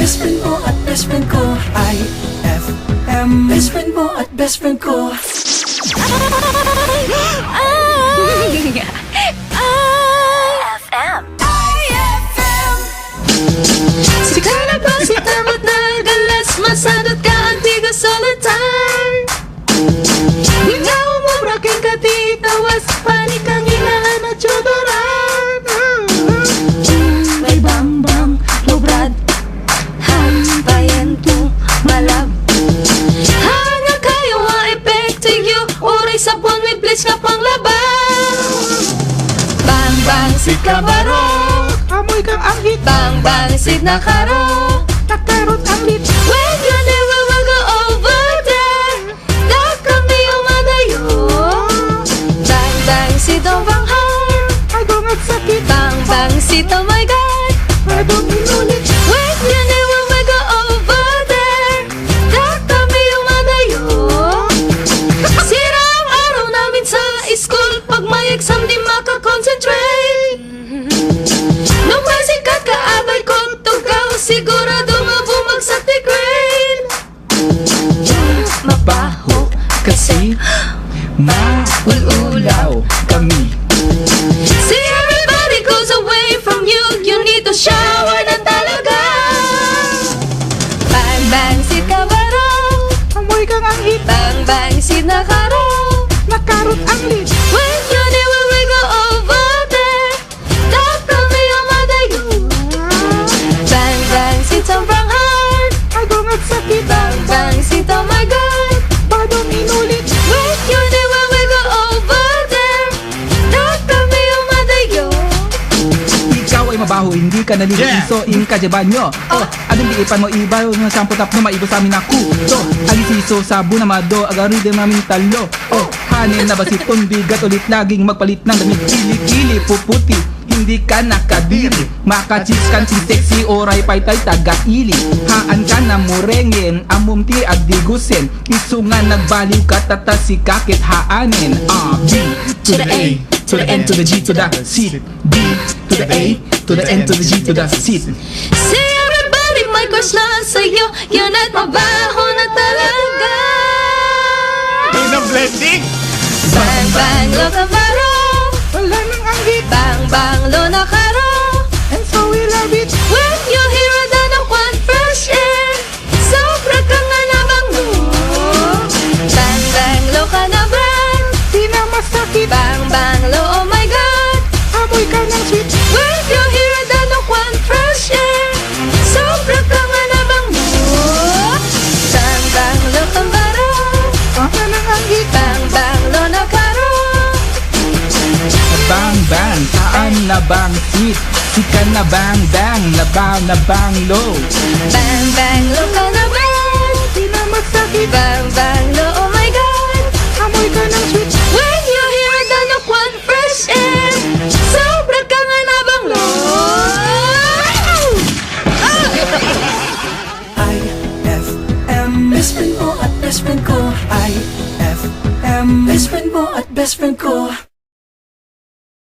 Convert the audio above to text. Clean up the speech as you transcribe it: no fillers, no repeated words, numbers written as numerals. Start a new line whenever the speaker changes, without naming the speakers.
Best friend mo at best friend ko. IFM. Best friend mo at best friend ko.
Sikat na bangsit at nagalas, masadot ka ang tigas all the time. Ikaw mo braking katitawas, panik ang ilahan at tsudoran. May bambang, lobrad, hampayan to malab. Hanga kayo ang epekto you, oray sabon may bleach ka pang laban. Bang bang sit ka baro,
Amoy kang anghit,
bang bang sit na karo.
nakarot ang lit.
When you never will go over there, dak kami yung madayo. Bang bang sit on bang heart,
Agong at sakit,
bang bang sit oh my God.
agong inulit.
When you never will go over there, dak kami yung madayo. Sira ang araw namin sa school, pag may exam di makakonsentrate. Nung may sikat kaabay ko tugaw, sigurado mabumagsak di grade. Mabaho kasi
Maululaw kami.
see everybody goes away from you, you need to shower na talaga. Bang bang sit ka baro,
Amoy kang anghit,
bang bang sit na karo.
nakarot ang lit.
When you never will go over there, dak kami yung madayo. Bang bang sit on wrong heart,
Agong at sakit,
bang bang sit oh my God.
bagong inulit.
When you never will go over there, dak kami yung madayo.
Ikaw ay mabaho, hindi ka naliliso, inka di banyo. Anong liipan mo, iba yung sampo tap no, maibo sa amin ako. Alisiso, sabo na mado, agari din namin talo. Hanin na ba si bigat ulit laging magpalit ng damit. Kili-kili, puputi, hindi ka nakadiri. Makachis kan si sexy, oray paytay taga-ili. Haan ka na murengen, amumti agdigusen. Isu nga nagbaliw ka, tata si kakit haanin. B to the A, to the N, to the G, to the C. B to the A, to the N, to the G, to the C.
See everybody, may crush na sa'yo, yun at mabaho na talaga.
Yun ang blending!
Bang bang lo ka baro,
Wala nang anghit,
bang bang lo na karo.
and so we love it.
When you hear a danok one fresh air, sobra ka nga nabang mo. Bang bang lo ka na brand,
Di na masakit,
bang bang lo oh my God.
amoy ka ng sweet.
When you hear a danok one fresh air, sobra ka nga nabang mo. Bang bang lo ka baro,
Wala nang anghit,
bang bang lo na karo.
bang bang, saan na bang sit? Sikan na bang bang, na bang low.
Bang bang lo ka na brand,
Di na masakit,
bang bang lo oh my God.
amoy ka ng sweet.
When you hear a danok one fresh air, sobra ka nga nabang lo.
IFM. Best friend mo at best friend ko. IFM. Best friend mo at best friend ko.